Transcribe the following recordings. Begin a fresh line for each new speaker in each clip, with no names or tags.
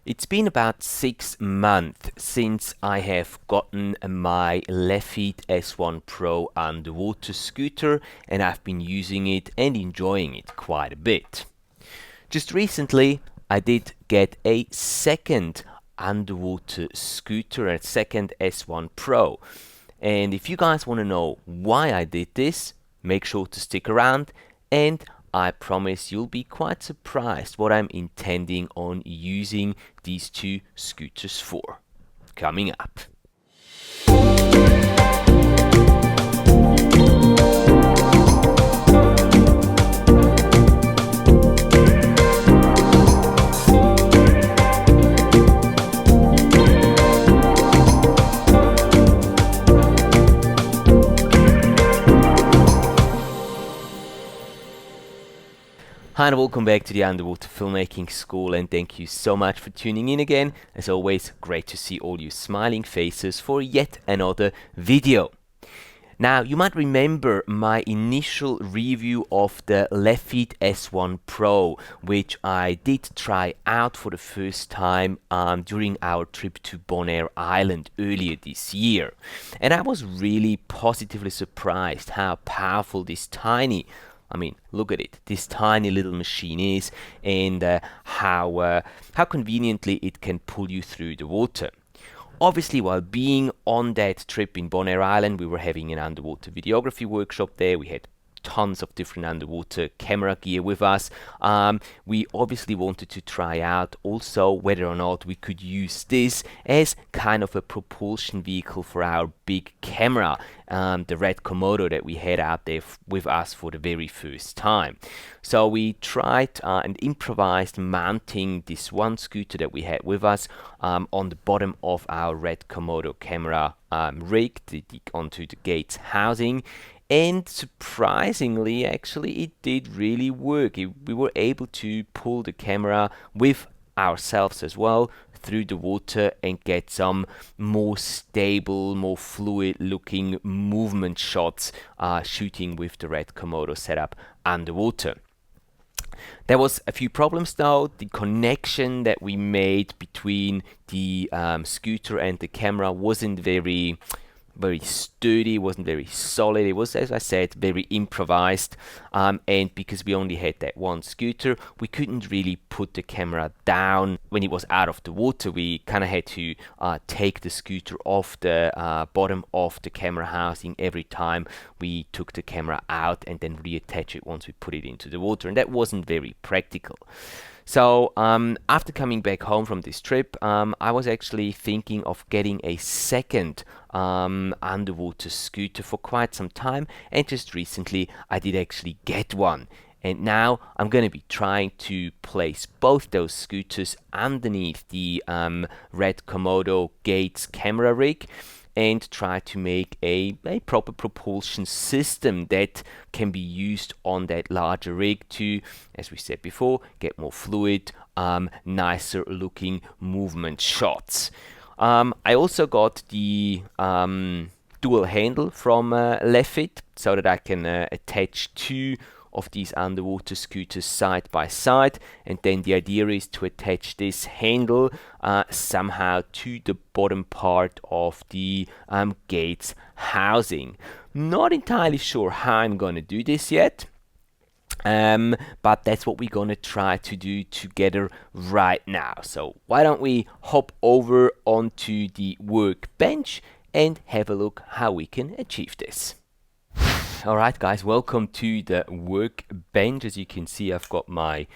It's been about 6 months since I have gotten my LEFEET S1 Pro underwater scooter, and I've been using it and enjoying it quite a bit. Just recently I did get a second underwater scooter, a second S1 Pro. And if you guys want to know why I did this, make sure to stick around, and I promise you'll be quite surprised what I'm intending on using these two scooters for. Coming up. Hi and welcome back to the Underwater Filmmaking School, and thank you so much for tuning in again. As always, great to see all you smiling faces for yet another video. Now, you might remember my initial review of the LEFEET S1 Pro, which I did try out for the first time during our trip to Bonaire Island earlier this year. And I was really positively surprised how powerful this tiny, look at it, this tiny little machine is, and how conveniently it can pull you through the water. Obviously, while being on that trip in Bonaire Island, we were having an underwater videography workshop there. We had tons of different underwater camera gear with us. We obviously wanted to try out also whether or not we could use this as kind of a propulsion vehicle for our big camera, the RED Komodo that we had out there with us for the very first time. So we tried and improvised mounting this one scooter that we had with us on the bottom of our RED Komodo camera rig onto the gates housing. And surprisingly, actually, it did really work. We were able to pull the camera with ourselves as well through the water and get some more stable, more fluid looking movement shots shooting with the RED Komodo setup underwater. There was a few problems though. The connection that we made between the scooter and the camera wasn't very sturdy, wasn't very solid. It was, as I said, very improvised, and because we only had that one scooter, we couldn't really put the camera down when it was out of the water. We kind of had to take the scooter off the bottom of the camera housing every time we took the camera out, and then reattach it once we put it into the water, and that wasn't very practical. So after coming back home from this trip, I was actually thinking of getting a second underwater scooter for quite some time, and just recently I did actually get one. And now I'm going to be trying to place both those scooters underneath the RED Komodo Gates camera rig, and try to make a proper propulsion system that can be used on that larger rig to, as we said before, get more fluid, nicer looking movement shots. I also got the dual handle from LEFEET so that I can attach two of these underwater scooters side by side, and then the idea is to attach this handle somehow to the bottom part of the gates housing. Not entirely sure how I'm gonna do this yet, but that's what we're gonna try to do together right now. So why don't we hop over onto the workbench and have a look how we can achieve this. Alright guys, welcome to the workbench. As you can see, I've got my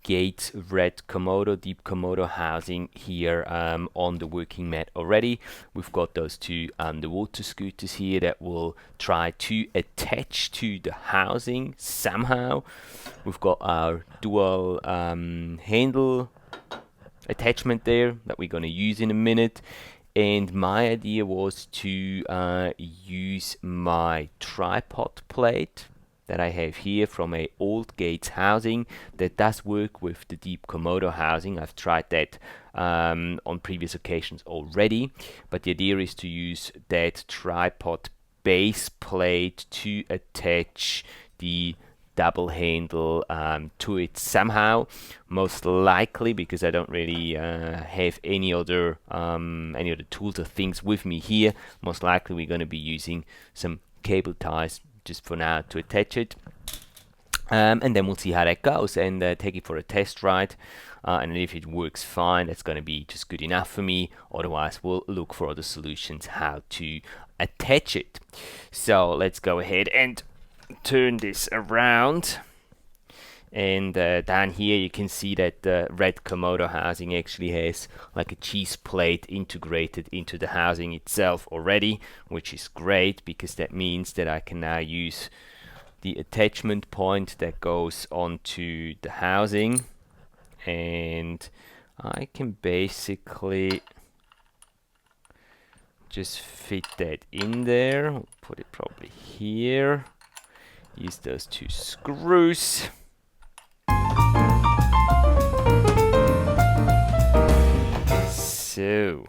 Gates RED Komodo, Deep Komodo housing here on the working mat already. We've got those two underwater scooters here that will try to attach to the housing somehow. We've got our dual handle attachment there that we're going to use in a minute. And my idea was to use my tripod plate that I have here from a old Gates housing that does work with the Deep Komodo housing. I've tried that on previous occasions already, but the idea is to use that tripod base plate to attach the double handle to it somehow, most likely because I don't really have any other tools or things with me here. Most likely we're going to be using some cable ties just for now to attach it, and then we'll see how that goes and take it for a test ride, and if it works fine, that's going to be just good enough for me. Otherwise we'll look for other solutions how to attach it. So let's go ahead and turn this around, and down here you can see that the RED Komodo housing actually has like a cheese plate integrated into the housing itself already, which is great because that means that I can now use the attachment point that goes onto the housing, and I can basically just fit that in there. We'll put it probably here. Use those two screws. So,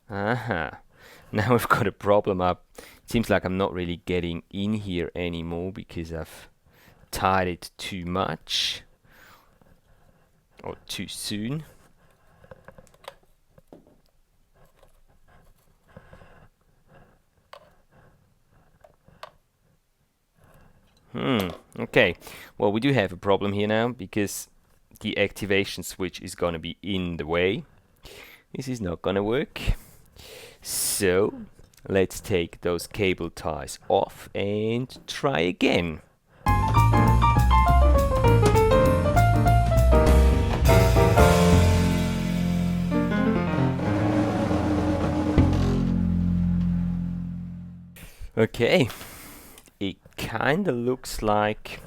now we've got a problem up. It seems like I'm not really getting in here anymore because I've tied it too much or too soon. Okay, well, we do have a problem here now because the activation switch is going to be in the way. This is not going to work. So let's take those cable ties off and try again. Okay, it kind of looks like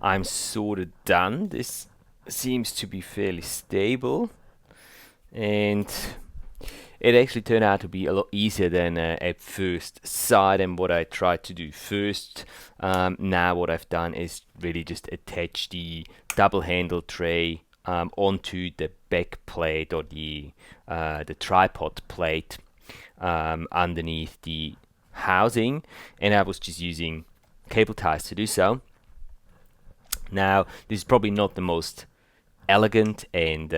I'm sort of done. This seems to be fairly stable, and it actually turned out to be a lot easier than at first sight and what I tried to do first. Now what I've done is really just attach the double handle tray onto the back plate or the tripod plate underneath the housing, and I was just using cable ties to do so. Now this is probably not the most elegant and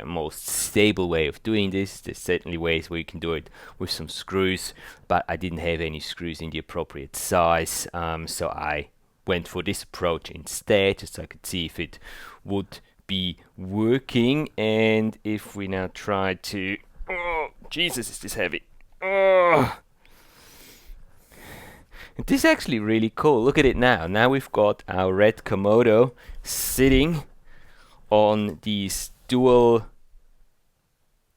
most stable way of doing this. There's certainly ways where you can do it with some screws, but I didn't have any screws in the appropriate size, so I went for this approach instead, just so I could see if it would be working. And if we now try to, oh Jesus, is this heavy? Oh. This is actually really cool. Look at it now. Now we've got our RED Komodo sitting on these dual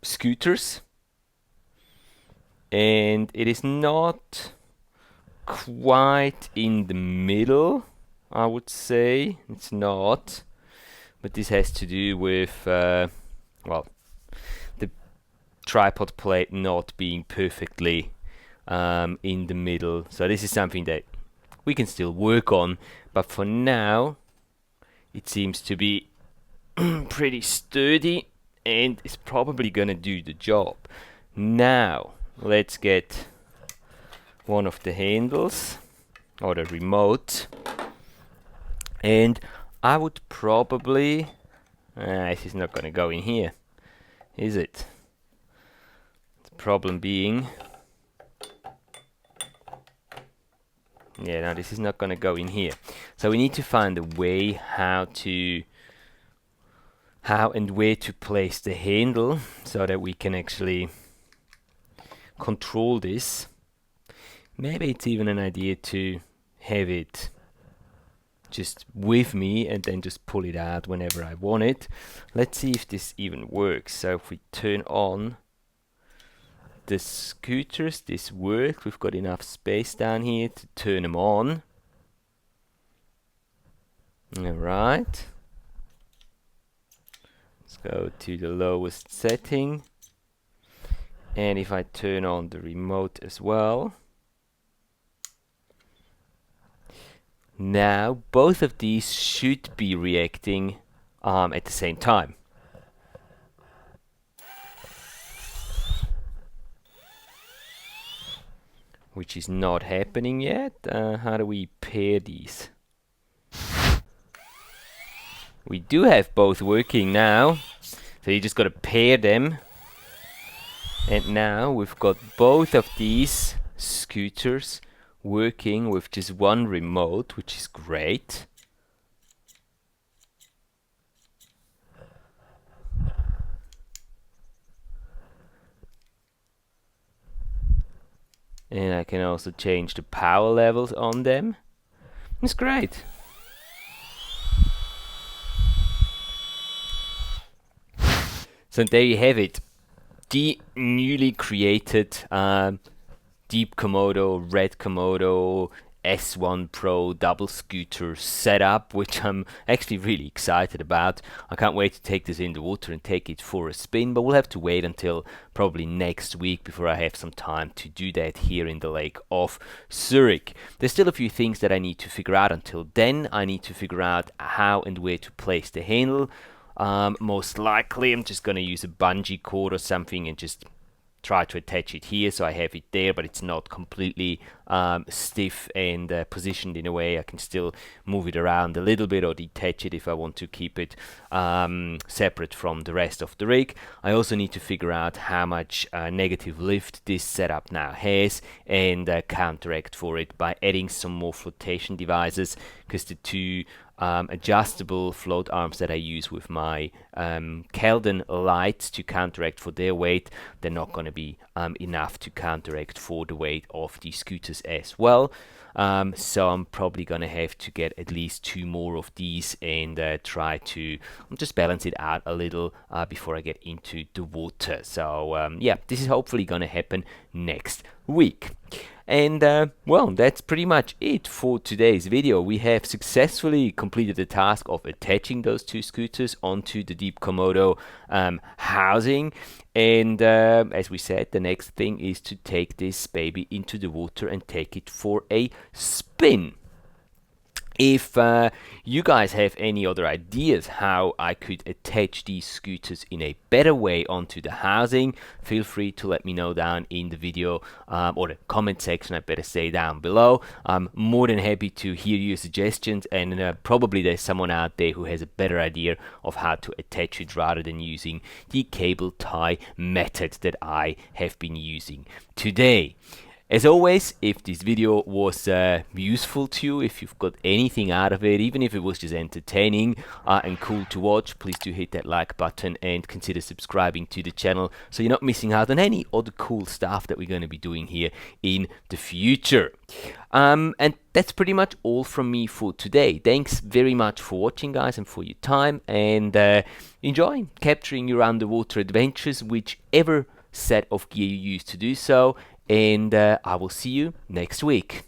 scooters, and it is not quite in the middle, I would say. It's not, but this has to do with well, the tripod plate not being perfectly in the middle. So this is something that we can still work on, but for now it seems to be pretty sturdy and it's probably gonna do the job. Now let's get one of the handles or the remote, and I would probably this is not gonna go in here, is it? The problem being, yeah, now this is not going to go in here. So we need to find a way how and where to place the handle so that we can actually control this. Maybe it's even an idea to have it just with me and then just pull it out whenever I want it. Let's see if this even works. So if we turn on the scooters, this works. We've got enough space down here to turn them on. Alright. Let's go to the lowest setting. And if I turn on the remote as well. Now both of these should be reacting at the same time. which is not happening yet. How do we pair these? We do have both working now, so you just got to pair them. And now we've got both of these scooters working with just one remote, which is great. And I can also change the power levels on them. It's great. So there you have it. The newly created Deep Komodo, Red Komodo S1 Pro double scooter setup, which I'm actually really excited about. I can't wait to take this in the water and take it for a spin, but we'll have to wait until probably next week before I have some time to do that here in the lake of Zurich. There's still a few things that I need to figure out until then. I need to figure out how and where to place the handle. Most likely I'm just going to use a bungee cord or something and just try to attach it here so I have it there, but it's not completely stiff and positioned in a way. I can still move it around a little bit or detach it if I want to keep it separate from the rest of the rig. I also need to figure out how much negative lift this setup now has and counteract for it by adding some more flotation devices, because the two adjustable float arms that I use with my Kelden lights to counteract for their weight, they're not going to be enough to counteract for the weight of the scooters as well. So I'm probably going to have to get at least 2 more of these and try to just balance it out a little before I get into the water. So yeah, this is hopefully going to happen next week. And well, that's pretty much it for today's video. We have successfully completed the task of attaching those 2 scooters onto the Deep Komodo housing. And as we said, the next thing is to take this baby into the water and take it for a spin. If you guys have any other ideas how I could attach these scooters in a better way onto the housing, feel free to let me know down in the video or the comment section, I better say, down below. I'm more than happy to hear your suggestions, and probably there's someone out there who has a better idea of how to attach it rather than using the cable tie method that I have been using today. As always, if this video was useful to you, if you've got anything out of it, even if it was just entertaining and cool to watch, please do hit that like button and consider subscribing to the channel so you're not missing out on any other cool stuff that we're going to be doing here in the future. And that's pretty much all from me for today. Thanks very much for watching, guys, and for your time, and enjoy capturing your underwater adventures, whichever set of gear you use to do so. And I will see you next week.